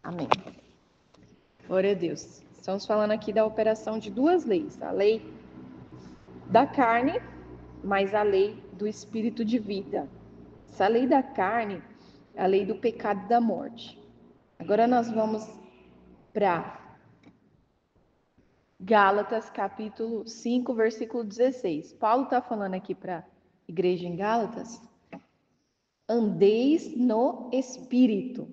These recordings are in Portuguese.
Amém. Glória a Deus. Estamos falando aqui da operação de duas leis. A lei da carne, mas a lei do espírito de vida. Essa lei da carne é a lei do pecado e da morte. Agora nós vamos para Gálatas, capítulo 5, versículo 16. Paulo está falando aqui para a igreja em Gálatas. Andeis no Espírito.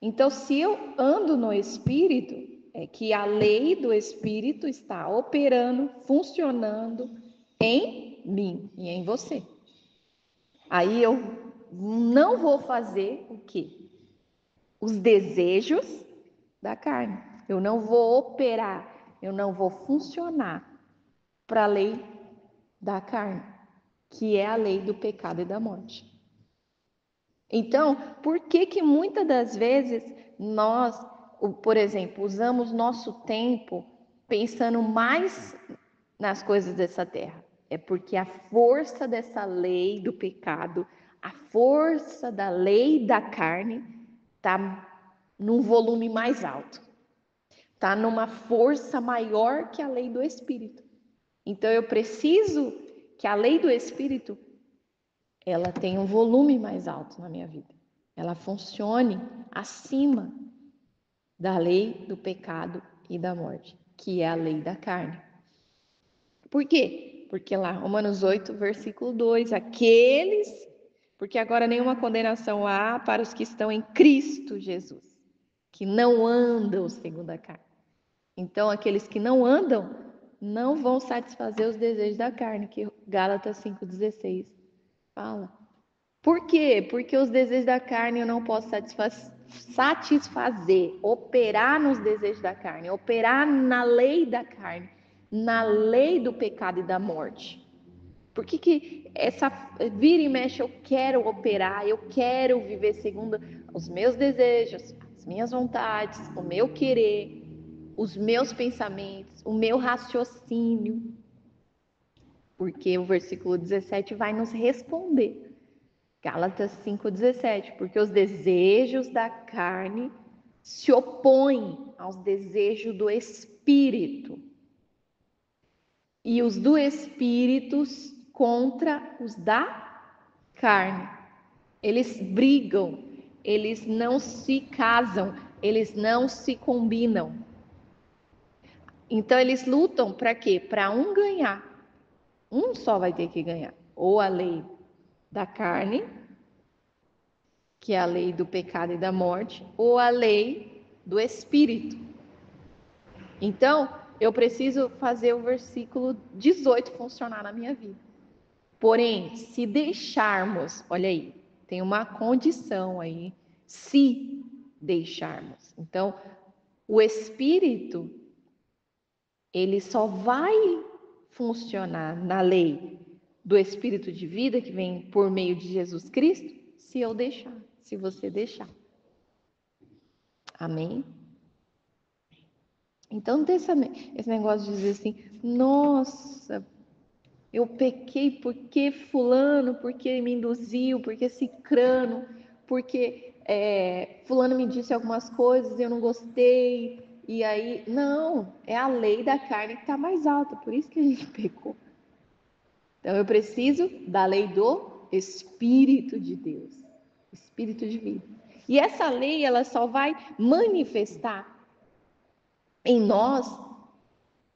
Então, se eu ando no Espírito, é que a lei do Espírito está operando, funcionando em mim e em você. Aí eu não vou fazer o quê? Os desejos da carne. Eu não vou operar, eu não vou funcionar para a lei da carne, que é a lei do pecado e da morte. Então, por que muitas das vezes nós, por exemplo, usamos nosso tempo pensando mais nas coisas dessa terra? É porque a força dessa lei do pecado, a força da lei da carne, está num volume mais alto. Está numa força maior que a lei do Espírito. Então, eu preciso que a lei do Espírito ela tenha um volume mais alto na minha vida. Ela funcione acima da lei do pecado e da morte, que é a lei da carne. Por quê? Porque lá, Romanos 8, versículo 2, porque agora nenhuma condenação há para os que estão em Cristo Jesus, que não andam segundo a carne. Então, aqueles que não andam, não vão satisfazer os desejos da carne, que Gálatas 5,16 fala. Por quê? Porque os desejos da carne eu não posso satisfazer, operar nos desejos da carne, operar na lei da carne, na lei do pecado e da morte. Por que essa vira e mexe eu quero operar, eu quero viver segundo os meus desejos, as minhas vontades, o meu querer, os meus pensamentos, o meu raciocínio? Porque o versículo 17 vai nos responder. Gálatas 5,17, porque os desejos da carne se opõem aos desejos do Espírito, e os do Espírito contra os da carne. Eles brigam, eles não se casam, eles não se combinam. Então eles lutam para quê? Para um ganhar. Um só vai ter que ganhar. Ou a lei da carne, que é a lei do pecado e da morte, ou a lei do Espírito. Então, eu preciso fazer o versículo 18 funcionar na minha vida. Porém, se deixarmos, olha aí, tem uma condição aí, se deixarmos. Então, o Espírito, ele só vai funcionar na lei do Espírito de vida, que vem por meio de Jesus Cristo, se eu deixar, se você deixar. Amém? Então não tem esse negócio de dizer assim, nossa, eu pequei porque fulano, porque me induziu, porque cicrano, porque fulano me disse algumas coisas e eu não gostei, e aí, não, é a lei da carne que está mais alta, por isso que a gente pecou. Então eu preciso da lei do Espírito de Deus, Espírito de vida. E essa lei, ela só vai manifestar em nós,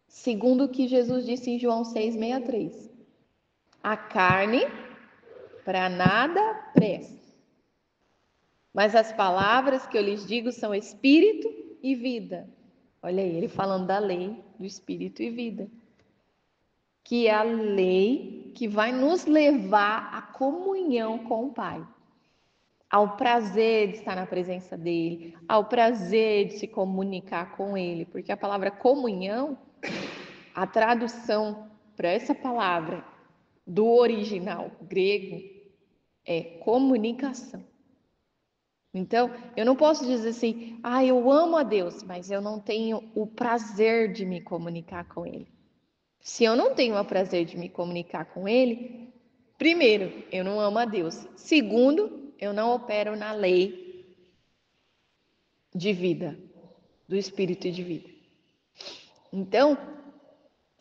segundo o que Jesus disse em João 6,63. A carne para nada presta, mas as palavras que eu lhes digo são espírito e vida. Olha aí, ele falando da lei do espírito e vida, que é a lei que vai nos levar à comunhão com o Pai, ao prazer de estar na presença dele, ao prazer de se comunicar com ele, porque a palavra comunhão, a tradução para essa palavra do original grego é comunicação. Então, eu não posso dizer assim, eu amo a Deus, mas eu não tenho o prazer de me comunicar com ele. Se eu não tenho o prazer de me comunicar com ele, primeiro, eu não amo a Deus. Segundo, eu não opero na lei de vida, do espírito de vida. Então,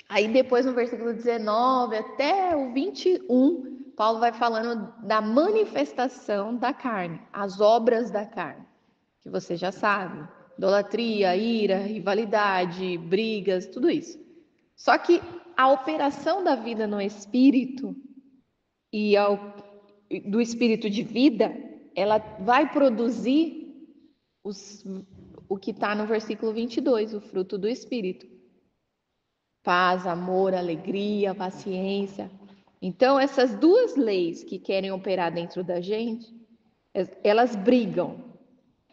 aí depois no versículo 19 até o 21, Paulo vai falando da manifestação da carne, as obras da carne, que você já sabe, idolatria, ira, rivalidade, brigas, tudo isso. Só que a operação da vida no espírito e do espírito de vida, ela vai produzir o que está no versículo 22, o fruto do espírito. Paz, amor, alegria, paciência. Então, essas duas leis que querem operar dentro da gente, elas brigam.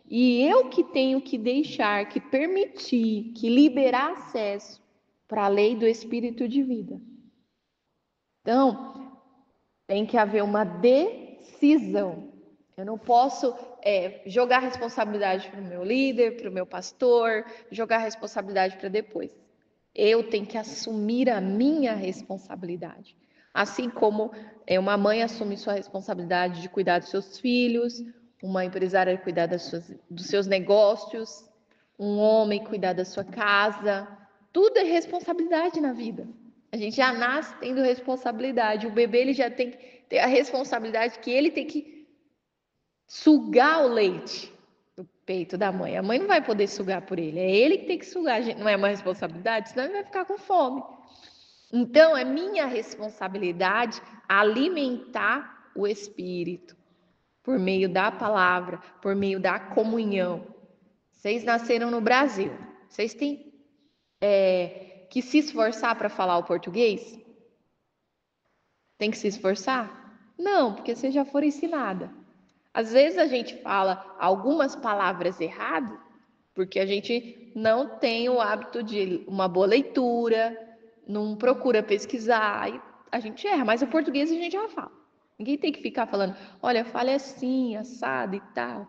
E eu que tenho que deixar, que permitir, que liberar acesso para a lei do espírito de vida. Então, tem que haver uma decisão. Eu não posso jogar a responsabilidade para o meu líder, para o meu pastor, jogar a responsabilidade para depois. Eu tenho que assumir a minha responsabilidade. Assim como uma mãe assume sua responsabilidade de cuidar dos seus filhos, uma empresária cuidar dos seus negócios, um homem cuidar da sua casa. Tudo é responsabilidade na vida. A gente já nasce tendo responsabilidade. O bebê ele já tem que ter a responsabilidade que ele tem que sugar o leite do peito da mãe. A mãe não vai poder sugar por ele, é ele que tem que sugar. A gente não é uma responsabilidade, senão ele vai ficar com fome. Então, é minha responsabilidade alimentar o espírito por meio da palavra, por meio da comunhão. Vocês nasceram no Brasil, vocês têm que se esforçar para falar o português? Tem que se esforçar? Não, porque vocês já foram ensinadas. Às vezes a gente fala algumas palavras erradas, porque a gente não tem o hábito de uma boa leitura, não procura pesquisar, e a gente erra, mas o português a gente já fala. Ninguém tem que ficar falando, olha, fale assim, assado e tal.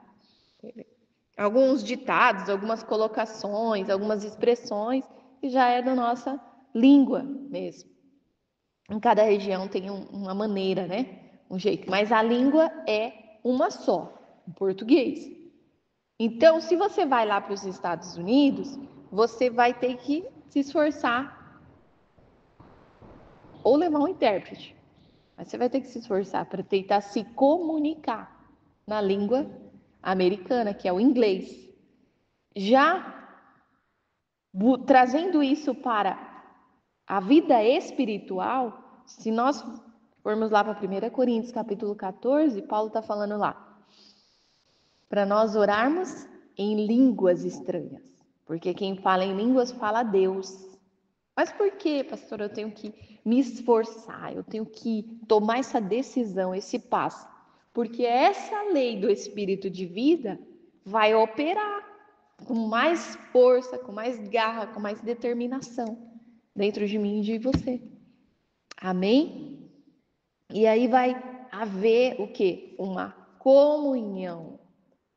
Alguns ditados, algumas colocações, algumas expressões que já é da nossa língua mesmo. Em cada região tem uma maneira, né? Um jeito, mas a língua é uma só, o português. Então, se você vai lá para os Estados Unidos, você vai ter que se esforçar ou levar um intérprete. Mas você vai ter que se esforçar para tentar se comunicar na língua americana, que é o inglês. Já trazendo isso para a vida espiritual, se nós formos lá para 1 Coríntios capítulo 14, Paulo está falando lá, para nós orarmos em línguas estranhas, porque quem fala em línguas fala a Deus. Mas por que, pastor, eu tenho que me esforçar, eu tenho que tomar essa decisão, esse passo? Porque essa lei do espírito de vida vai operar com mais força, com mais garra, com mais determinação dentro de mim e de você. Amém? E aí vai haver o quê? Uma comunhão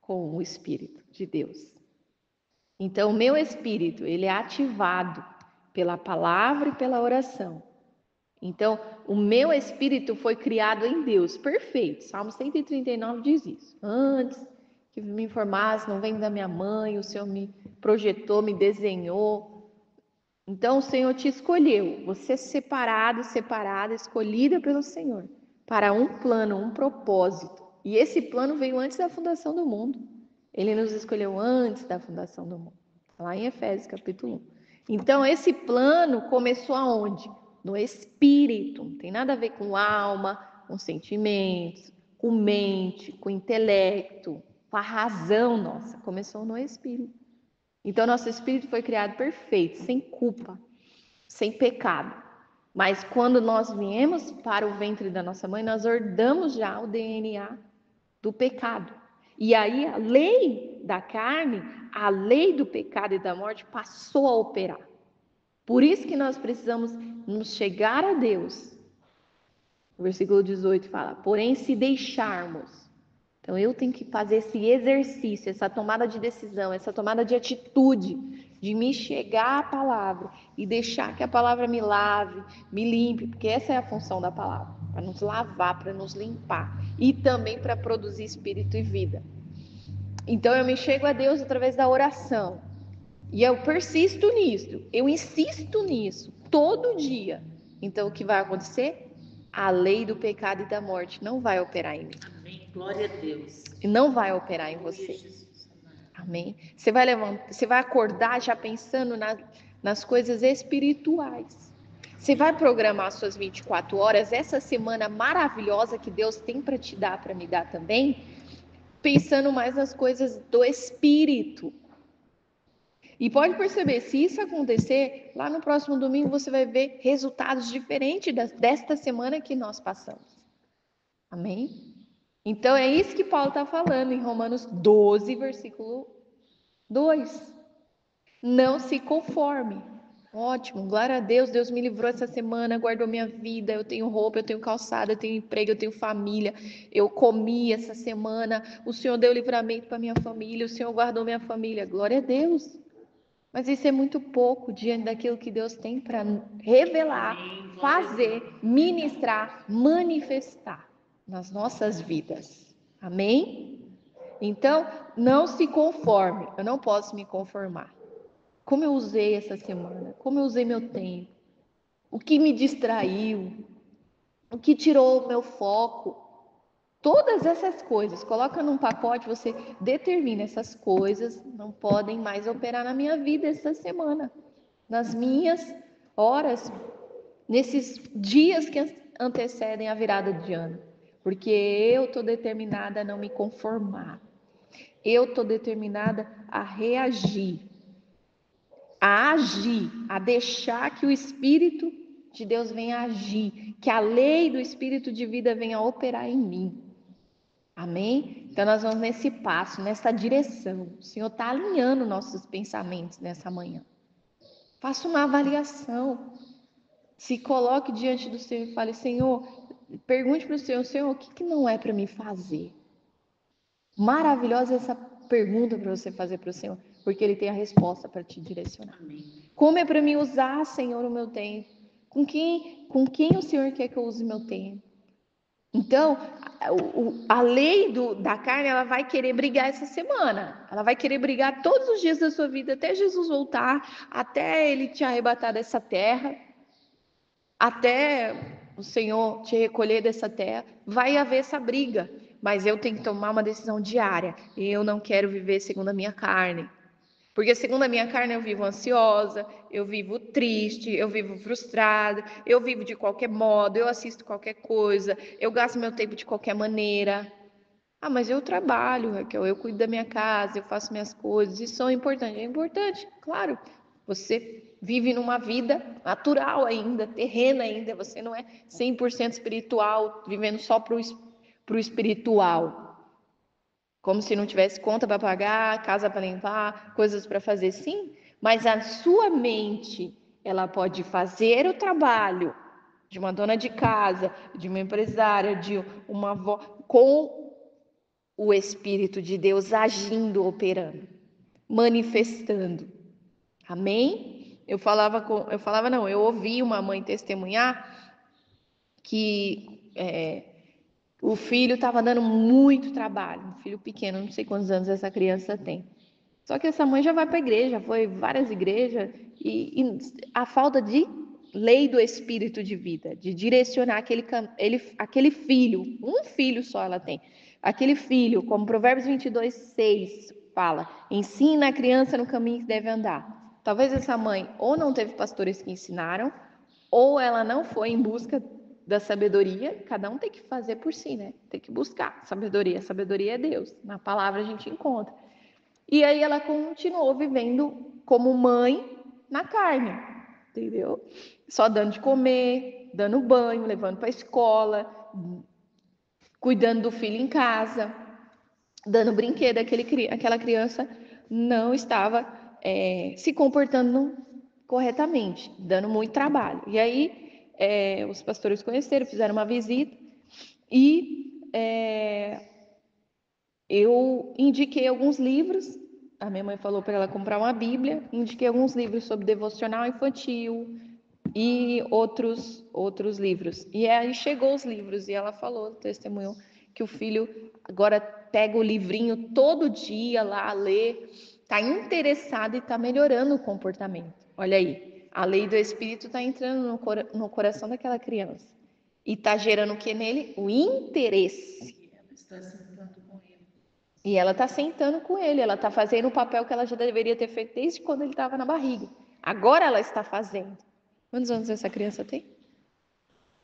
com o Espírito de Deus. Então, o meu espírito, ele é ativado pela palavra e pela oração. Então, o meu espírito foi criado em Deus, perfeito. Salmo 139 diz isso. Antes que me informasse, não vem da minha mãe, o Senhor me projetou, me desenhou. Então, o Senhor te escolheu, você é separado, separada, escolhida pelo Senhor, para um plano, um propósito. E esse plano veio antes da fundação do mundo. Ele nos escolheu antes da fundação do mundo. Lá em Efésios, capítulo 1. Então, esse plano começou aonde? No espírito. Não tem nada a ver com alma, com sentimentos, com mente, com intelecto, com a razão nossa. Começou no espírito. Então, nosso espírito foi criado perfeito, sem culpa, sem pecado. Mas quando nós viemos para o ventre da nossa mãe, nós herdamos já o DNA do pecado. E aí a lei da carne, a lei do pecado e da morte passou a operar. Por isso que nós precisamos nos chegar a Deus. O versículo 18 fala, porém se deixarmos. Então eu tenho que fazer esse exercício, essa tomada de decisão, essa tomada de atitude, de me chegar à palavra e deixar que a palavra me lave, me limpe, porque essa é a função da palavra, para nos lavar, para nos limpar e também para produzir espírito e vida. Então eu me chego a Deus através da oração. E eu persisto nisso, eu insisto nisso todo dia. Então o que vai acontecer? A lei do pecado e da morte não vai operar em mim. Amém. Glória a Deus. E não vai operar em você. Amém. Você vai levantar, você vai acordar já pensando nas coisas espirituais. Você vai programar suas 24 horas, essa semana maravilhosa que Deus tem para te dar, para me dar também, pensando mais nas coisas do espírito. E pode perceber, se isso acontecer, lá no próximo domingo você vai ver resultados diferentes desta semana que nós passamos. Amém? Então é isso que Paulo está falando em Romanos 12, versículo 2. Não se conforme. Ótimo, glória a Deus, Deus me livrou essa semana, guardou minha vida, eu tenho roupa, eu tenho calçada, eu tenho emprego, eu tenho família, eu comi essa semana, o Senhor deu livramento para minha família, o Senhor guardou minha família, glória a Deus. Mas isso é muito pouco diante daquilo que Deus tem para revelar, fazer, ministrar, manifestar nas nossas vidas. Amém? Então, não se conforme. Eu não posso me conformar. Como eu usei essa semana? Como eu usei meu tempo? O que me distraiu? O que tirou o meu foco? Todas essas coisas, coloca num pacote, você determina essas coisas, não podem mais operar na minha vida essa semana, nas minhas horas, nesses dias que antecedem a virada de ano, porque eu estou determinada a não me conformar, eu estou determinada a reagir, a agir, a deixar que o Espírito de Deus venha agir, que a lei do Espírito de vida venha operar em mim. Amém? Então nós vamos nesse passo, nessa direção. O Senhor está alinhando nossos pensamentos nessa manhã. Faça uma avaliação. Se coloque diante do Senhor e fale, Senhor, pergunte para o Senhor, o que não é para me fazer? Maravilhosa essa pergunta para você fazer para o Senhor, porque Ele tem a resposta para te direcionar. Amém. Como é para mim usar, Senhor, o meu tempo? Com quem o Senhor quer que eu use o meu tempo? Então, a lei da carne, ela vai querer brigar essa semana. Ela vai querer brigar todos os dias da sua vida, até Jesus voltar, até Ele te arrebatar dessa terra, até o Senhor te recolher dessa terra. Vai haver essa briga, mas eu tenho que tomar uma decisão diária. Eu não quero viver segundo a minha carne. Porque segundo a minha carne eu vivo ansiosa, eu vivo triste, eu vivo frustrada, eu vivo de qualquer modo, eu assisto qualquer coisa, eu gasto meu tempo de qualquer maneira. Ah, mas eu trabalho, Raquel, eu cuido da minha casa, eu faço minhas coisas, isso é importante. É importante, claro. Você vive numa vida natural ainda, terrena ainda, você não é 100% espiritual, vivendo só para o espiritual. Como se não tivesse conta para pagar, casa para limpar, coisas para fazer, sim. Mas a sua mente, ela pode fazer o trabalho de uma dona de casa, de uma empresária, de uma avó, com o Espírito de Deus agindo, operando, manifestando. Amém? Eu ouvi uma mãe testemunhar que o filho estava dando muito trabalho, um filho pequeno, não sei quantos anos essa criança tem. Só que essa mãe já vai para a igreja, foi várias igrejas, e a falta de lei do espírito de vida, de direcionar aquele filho, um filho só ela tem, aquele filho, como Provérbios 22:6 fala, ensina a criança no caminho que deve andar. Talvez essa mãe ou não teve pastores que ensinaram, ou ela não foi em busca da sabedoria, cada um tem que fazer por si, né? Tem que buscar sabedoria. Sabedoria é Deus. Na palavra a gente encontra. E aí ela continuou vivendo como mãe na carne, entendeu? Só dando de comer, dando banho, levando para a escola, cuidando do filho em casa, dando brinquedo. Aquela criança não estava se comportando corretamente, dando muito trabalho. E aí os pastores conheceram, fizeram uma visita e eu indiquei alguns livros. A minha mãe falou para ela comprar uma Bíblia, indiquei alguns livros sobre devocional infantil e outros livros. E aí chegou os livros e ela falou, testemunhou, que o filho agora pega o livrinho todo dia lá, lê, está interessado e está melhorando o comportamento. Olha aí, a lei do Espírito está entrando no coração daquela criança. E está gerando o que nele? O interesse. Ela está sentando com ele. E ela está sentando com ele, ela está fazendo o papel que ela já deveria ter feito desde quando ele estava na barriga. Agora ela está fazendo. Quantos anos essa criança tem?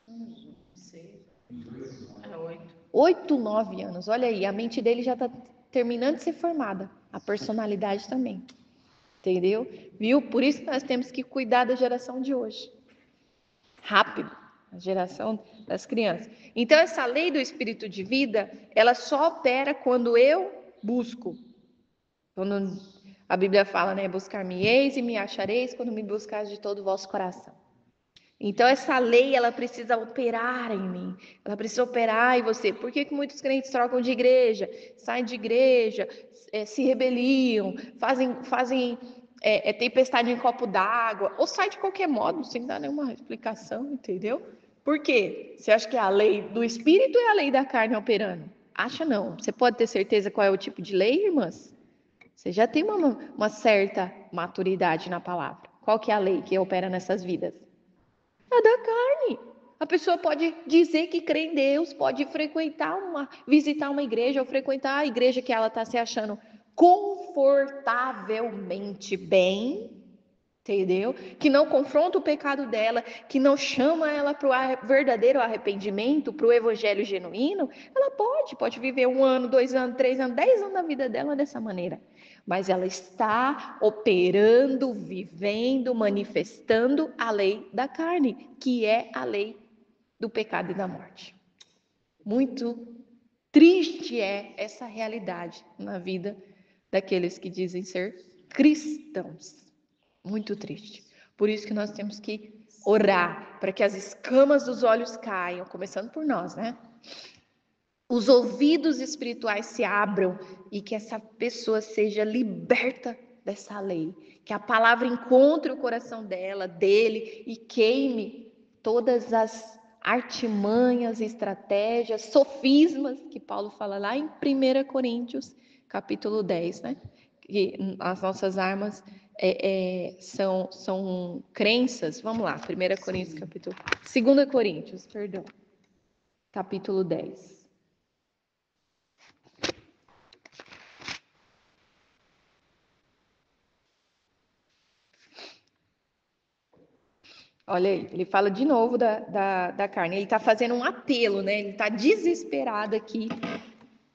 Não sei. 8. 8, 9 anos. Olha aí, a mente dele já está terminando de ser formada. A personalidade também. Entendeu? Viu? Por isso que nós temos que cuidar da geração de hoje. Rápido. A geração das crianças. Então, essa lei do espírito de vida, ela só opera quando eu busco. Quando a Bíblia fala, né? Buscar-me-eis e me achareis quando me buscares de todo o vosso coração. Então, essa lei, ela precisa operar em mim. Ela precisa operar em você. Por que muitos crentes trocam de igreja, saem de igreja, se rebeliam, fazem tempestade em copo d'água, ou saem de qualquer modo, sem dar nenhuma explicação, entendeu? Por quê? Você acha que é a lei do Espírito ou é a lei da carne operando? Acha não. Você pode ter certeza qual é o tipo de lei, irmãs? Você já tem uma certa maturidade na palavra. Qual que é a lei que opera nessas vidas? A da carne. A pessoa pode dizer que crê em Deus, pode visitar uma igreja ou frequentar a igreja que ela está se achando confortavelmente bem, entendeu? Que não confronta o pecado dela, que não chama ela para o verdadeiro arrependimento, para o evangelho genuíno. Ela pode viver 1 ano, 2 anos, 3 anos, 10 anos da vida dela dessa maneira. Mas ela está operando, vivendo, manifestando a lei da carne, que é a lei do pecado e da morte. Muito triste é essa realidade na vida daqueles que dizem ser cristãos. Muito triste. Por isso que nós temos que orar para que as escamas dos olhos caiam, começando por nós, né? Os ouvidos espirituais se abram e que essa pessoa seja liberta dessa lei, que a palavra encontre o coração dele e queime todas as artimanhas, estratégias, sofismas que Paulo fala lá em 1 Coríntios, capítulo 10, né? Que as nossas armas são crenças. Vamos lá, 1 Coríntios, capítulo... 2 Coríntios, perdão, capítulo 10. Olha aí, ele fala de novo da carne. Ele está fazendo um apelo, né? Ele está desesperado aqui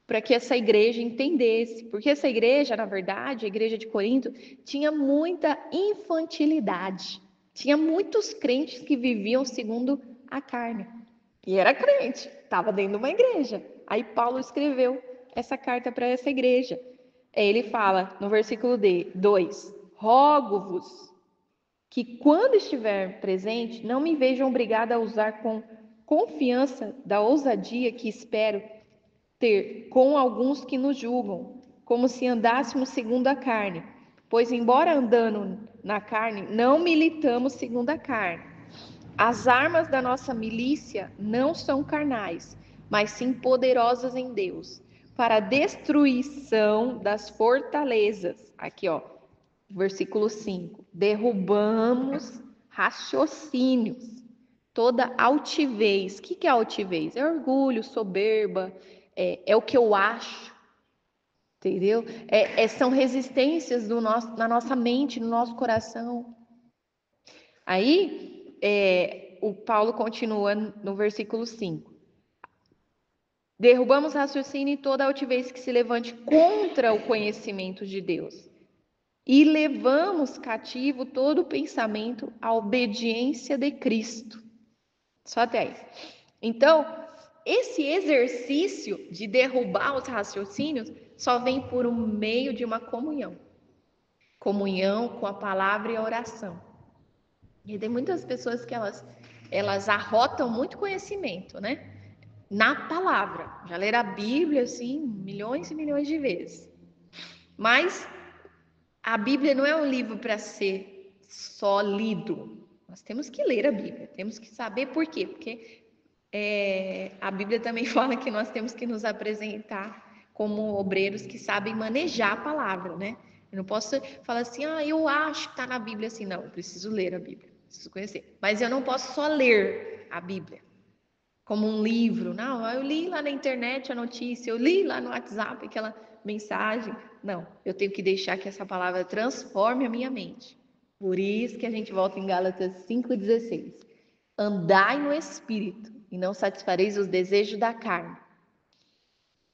para que essa igreja entendesse. Porque essa igreja, na verdade, a igreja de Corinto, tinha muita infantilidade. Tinha muitos crentes que viviam segundo a carne. E era crente, estava dentro de uma igreja. Aí Paulo escreveu essa carta para essa igreja. Ele fala no versículo 2: rogo-vos que quando estiver presente, não me vejam obrigada a usar com confiança da ousadia que espero ter com alguns que nos julgam, como se andássemos segundo a carne. Pois, embora andando na carne, não militamos segundo a carne. As armas da nossa milícia não são carnais, mas sim poderosas em Deus, para a destruição das fortalezas. Aqui, ó. Versículo 5, derrubamos raciocínios, toda altivez. O que é altivez? É orgulho, soberba, é o que eu acho, entendeu? São resistências na nossa mente, no nosso coração. Aí, o Paulo continua no versículo 5. Derrubamos raciocínio e toda altivez que se levante contra o conhecimento de Deus. E levamos cativo todo o pensamento à obediência de Cristo. Só até aí. Então, esse exercício de derrubar os raciocínios só vem por um meio de uma comunhão. Comunhão com a palavra e a oração. E tem muitas pessoas que elas arrotam muito conhecimento, né? Na palavra. Já leram a Bíblia, assim, milhões e milhões de vezes. Mas a Bíblia não é um livro para ser só lido. Nós temos que ler a Bíblia. Temos que saber por quê. Porque A Bíblia também fala que nós temos que nos apresentar como obreiros que sabem manejar a palavra, né? Eu não posso falar assim, eu acho que está na Bíblia assim. Não, eu preciso ler a Bíblia, preciso conhecer. Mas eu não posso só ler a Bíblia como um livro. Não, eu li lá na internet a notícia, eu li lá no WhatsApp aquela mensagem. Não, eu tenho que deixar que essa palavra transforme a minha mente. Por isso que a gente volta em Gálatas 5,16. Andai no Espírito e não satisfareis os desejos da carne.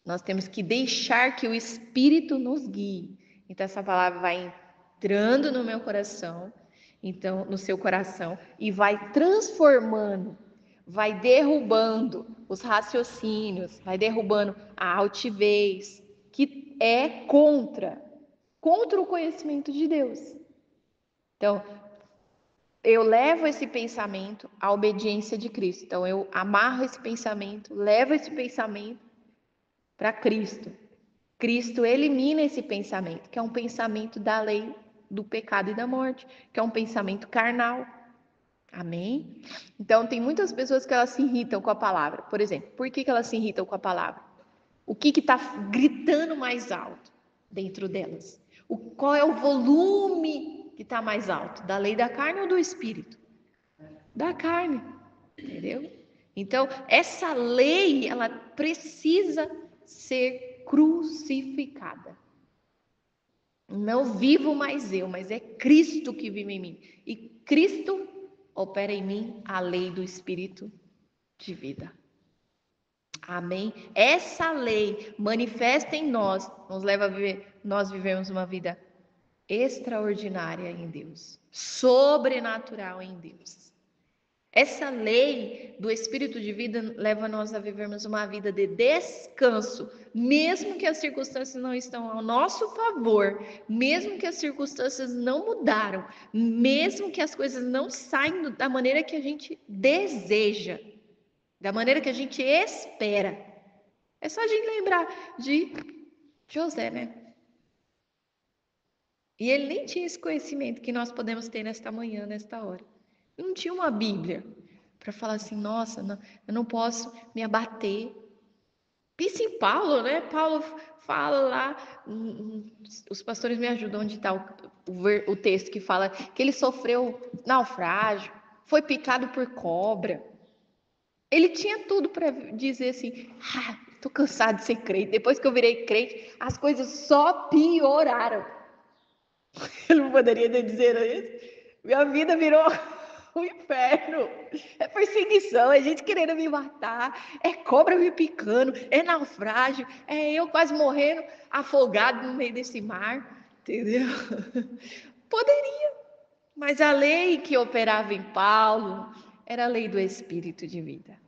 Nós temos que deixar que o Espírito nos guie. Então essa palavra vai entrando no meu coração, então no seu coração, e vai transformando, vai derrubando os raciocínios, vai derrubando a altivez, que é contra o conhecimento de Deus. Então, eu levo esse pensamento à obediência de Cristo. Então, eu amarro esse pensamento, levo esse pensamento para Cristo. Cristo elimina esse pensamento, que é um pensamento da lei do pecado e da morte, que é um pensamento carnal. Amém? Então, tem muitas pessoas que elas se irritam com a palavra. Por exemplo, por que elas se irritam com a palavra? O que está gritando mais alto dentro delas? Qual é o volume que está mais alto? Da lei da carne ou do espírito? Da carne, entendeu? Então, essa lei, ela precisa ser crucificada. Não vivo mais eu, mas é Cristo que vive em mim. E Cristo opera em mim a lei do Espírito de vida. Amém? Essa lei manifesta em nós, nos leva a viver, nós vivemos uma vida extraordinária em Deus, sobrenatural em Deus. Essa lei do Espírito de vida leva nós a vivermos uma vida de descanso, mesmo que as circunstâncias não estão ao nosso favor, mesmo que as circunstâncias não mudaram, mesmo que as coisas não saem da maneira que a gente deseja, da maneira que a gente espera. É só a gente lembrar de José, né? E ele nem tinha esse conhecimento que nós podemos ter nesta manhã, nesta hora. Ele não tinha uma Bíblia para falar assim, nossa, não, eu não posso me abater. Pense em Paulo, né? Paulo fala lá, os pastores me ajudam onde está o texto que fala que ele sofreu naufrágio, foi picado por cobra. Ele tinha tudo para dizer assim, tô cansado de ser crente. Depois que eu virei crente, as coisas só pioraram. Ele não poderia dizer isso. Minha vida virou um inferno. É perseguição, é gente querendo me matar, é cobra me picando, é naufrágio, é eu quase morrendo afogado no meio desse mar, entendeu? Poderia, mas a lei que operava em Paulo era a lei do Espírito de vida.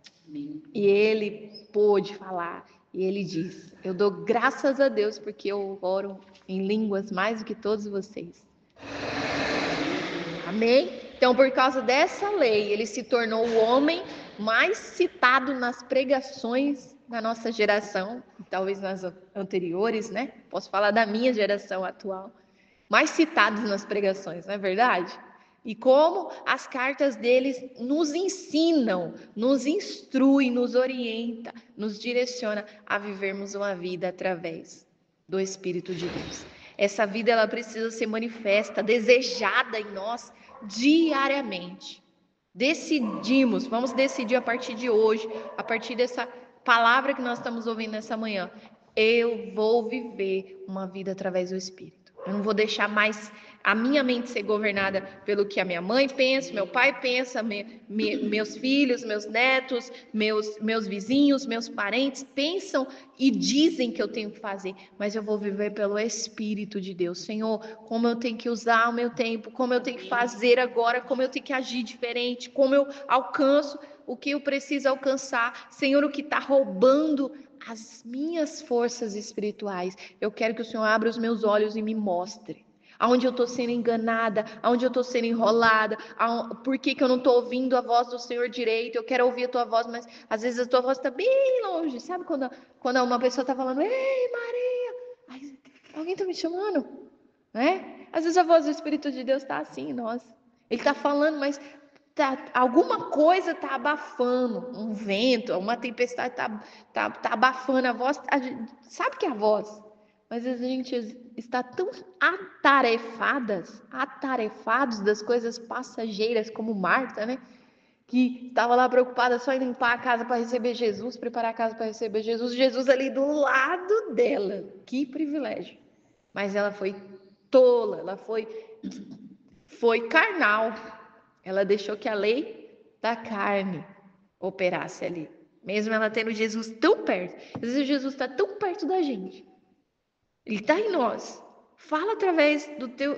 E ele pôde falar, e ele diz, eu dou graças a Deus porque eu oro em línguas mais do que todos vocês. Amém? Então, por causa dessa lei, ele se tornou o homem mais citado nas pregações da nossa geração, talvez nas anteriores, né? Posso falar da minha geração atual. Mais citados nas pregações, não é verdade? E como as cartas deles nos ensinam, nos instruem, nos orienta, nos direciona a vivermos uma vida através do Espírito de Deus. Essa vida ela precisa ser manifesta, desejada em nós diariamente. Decidimos, vamos decidir a partir de hoje, a partir dessa palavra que nós estamos ouvindo nessa manhã. Eu vou viver uma vida através do Espírito. Eu não vou deixar mais a minha mente ser governada pelo que a minha mãe pensa, meu pai pensa, meus filhos, meus netos, meus vizinhos, meus parentes pensam e dizem que eu tenho que fazer, mas eu vou viver pelo Espírito de Deus. Senhor, como eu tenho que usar o meu tempo, como eu tenho que fazer agora, como eu tenho que agir diferente, como eu alcanço o que eu preciso alcançar. Senhor, o que está roubando as minhas forças espirituais, eu quero que o Senhor abra os meus olhos e me mostre. Aonde eu estou sendo enganada, aonde eu estou sendo enrolada, por que eu não estou ouvindo a voz do Senhor direito? Eu quero ouvir a tua voz, mas às vezes a tua voz está bem longe. Sabe quando uma pessoa está falando, ei Maria, alguém está me chamando? Né? Às vezes a voz do Espírito de Deus está assim, nossa. Ele está falando, mas alguma coisa está abafando, um vento, uma tempestade tá abafando a voz. Sabe que é a voz? Mas a gente está tão atarefados das coisas passageiras, como Marta, né? Que estava lá preocupada só em limpar a casa para receber Jesus, preparar a casa para receber Jesus, Jesus ali do lado dela. Que privilégio. Mas ela foi tola, ela foi carnal. Ela deixou que a lei da carne operasse ali. Mesmo ela tendo Jesus tão perto. Às vezes Jesus está tão perto da gente. Ele está em nós. Fala através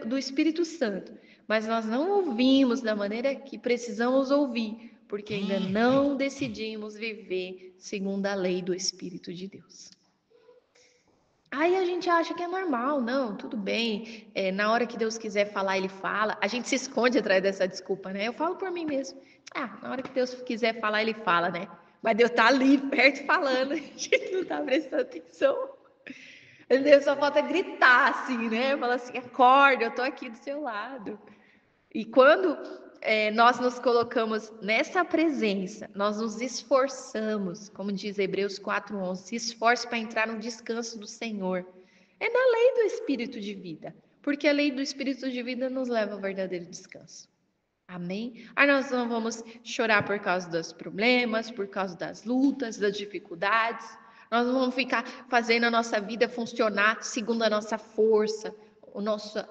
do Espírito Santo. Mas nós não ouvimos da maneira que precisamos ouvir. Porque ainda não decidimos viver segundo a lei do Espírito de Deus. Aí a gente acha que é normal, não, tudo bem. Na hora que Deus quiser falar, Ele fala. A gente se esconde atrás dessa desculpa, né? Eu falo por mim mesmo. Na hora que Deus quiser falar, Ele fala, né? Mas Deus tá ali, perto, falando. A gente não tá prestando atenção. Deus só falta gritar, assim, né? Falar assim, acorda, eu tô aqui do seu lado. E quando nós nos colocamos nessa presença, nós nos esforçamos, como diz Hebreus 4:11, se esforce para entrar no descanso do Senhor. É na lei do Espírito de vida, porque a lei do Espírito de vida nos leva ao verdadeiro descanso. Amém? Aí nós não vamos chorar por causa dos problemas, por causa das lutas, das dificuldades. Nós não vamos ficar fazendo a nossa vida funcionar segundo a nossa força,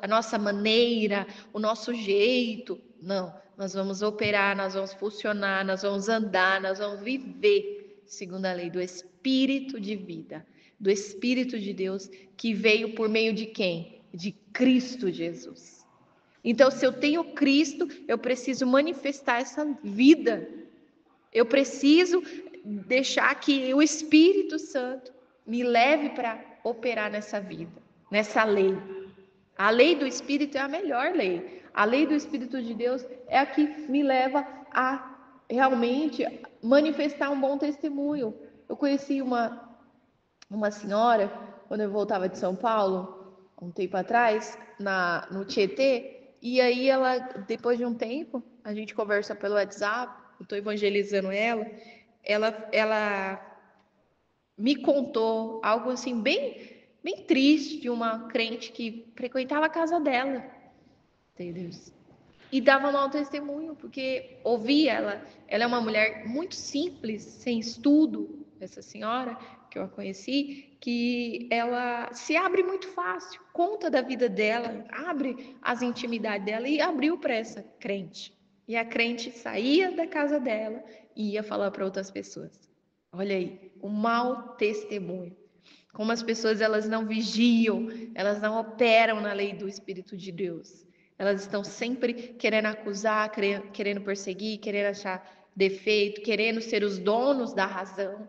a nossa maneira, o nosso jeito. Não, nós vamos operar, nós vamos funcionar, nós vamos andar, nós vamos viver segundo a lei do Espírito de vida, do Espírito de Deus, que veio por meio de quem? De Cristo Jesus. Então, se eu tenho Cristo, eu preciso manifestar essa vida. Eu preciso deixar que o Espírito Santo me leve para operar nessa vida, nessa lei. A lei do Espírito é a melhor lei. A lei do Espírito de Deus é a que me leva a realmente manifestar um bom testemunho. Eu conheci uma senhora, quando eu voltava de São Paulo, um tempo atrás, no Tietê, e aí ela, depois de um tempo, a gente conversa pelo WhatsApp, eu estou evangelizando ela me contou algo assim bem, bem triste de uma crente que frequentava a casa dela, entendeu? E dava mau testemunho, porque ouvia ela é uma mulher muito simples, sem estudo, essa senhora que eu a conheci, que ela se abre muito fácil, conta da vida dela, abre as intimidades dela e abriu para essa crente. E a crente saía da casa dela e ia falar para outras pessoas. Olha aí, o mau testemunho. Como as pessoas elas não vigiam, elas não operam na lei do Espírito de Deus. Elas estão sempre querendo acusar, querendo perseguir, querendo achar defeito, querendo ser os donos da razão.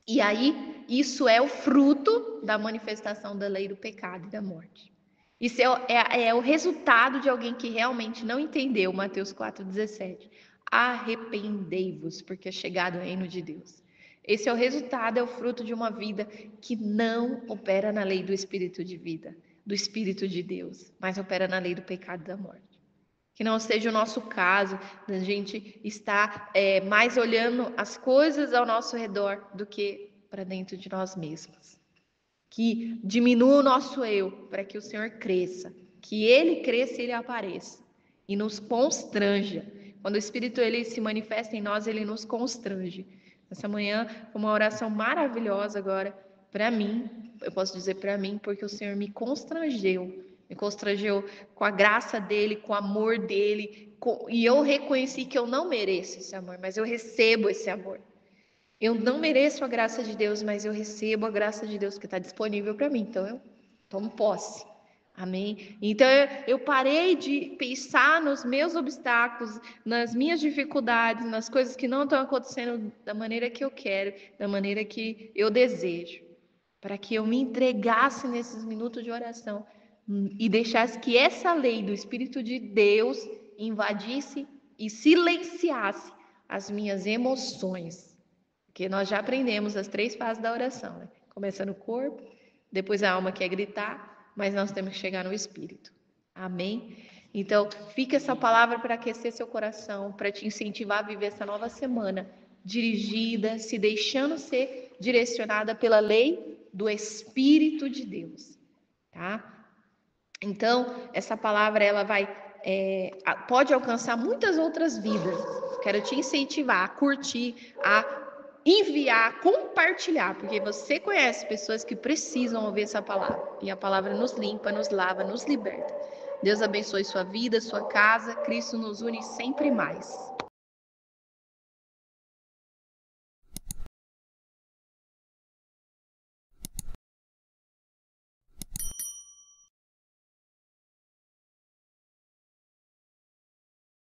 E aí, isso é o fruto da manifestação da lei do pecado e da morte. Isso é o resultado de alguém que realmente não entendeu Mateus 4,17. Arrependei-vos, porque é chegado o reino de Deus. Esse é o resultado, é o fruto de uma vida que não opera na lei do Espírito de vida, do Espírito de Deus, mas opera na lei do pecado e da morte. Que não seja o nosso caso, da gente estar mais olhando as coisas ao nosso redor do que para dentro de nós mesmos. Que diminua o nosso eu, para que o Senhor cresça. Que Ele cresça e Ele apareça. E nos constranja. Quando o Espírito ele se manifesta em nós, Ele nos constrange. Essa manhã foi uma oração maravilhosa agora para mim. Eu posso dizer para mim, porque o Senhor me constrangeu. Me constrangeu com a graça dEle, com o amor dEle. E eu reconheci que eu não mereço esse amor, mas eu recebo esse amor. Eu não mereço a graça de Deus, mas eu recebo a graça de Deus que está disponível para mim. Então eu tomo posse. Amém? Então eu parei de pensar nos meus obstáculos, nas minhas dificuldades, nas coisas que não estão acontecendo da maneira que eu quero, da maneira que eu desejo. Para que eu me entregasse nesses minutos de oração e deixasse que essa lei do Espírito de Deus invadisse e silenciasse as minhas emoções. Porque nós já aprendemos as 3 fases da oração, né? Começa no corpo, depois a alma quer gritar, mas nós temos que chegar no Espírito. Amém? Então, fica essa palavra para aquecer seu coração, para te incentivar a viver essa nova semana, dirigida, se deixando ser direcionada pela lei do Espírito de Deus, tá? Então, essa palavra, ela pode alcançar muitas outras vidas. Quero te incentivar a curtir, a enviar, a compartilhar, porque você conhece pessoas que precisam ouvir essa palavra. E a palavra nos limpa, nos lava, nos liberta. Deus abençoe sua vida, sua casa. Cristo nos une sempre mais.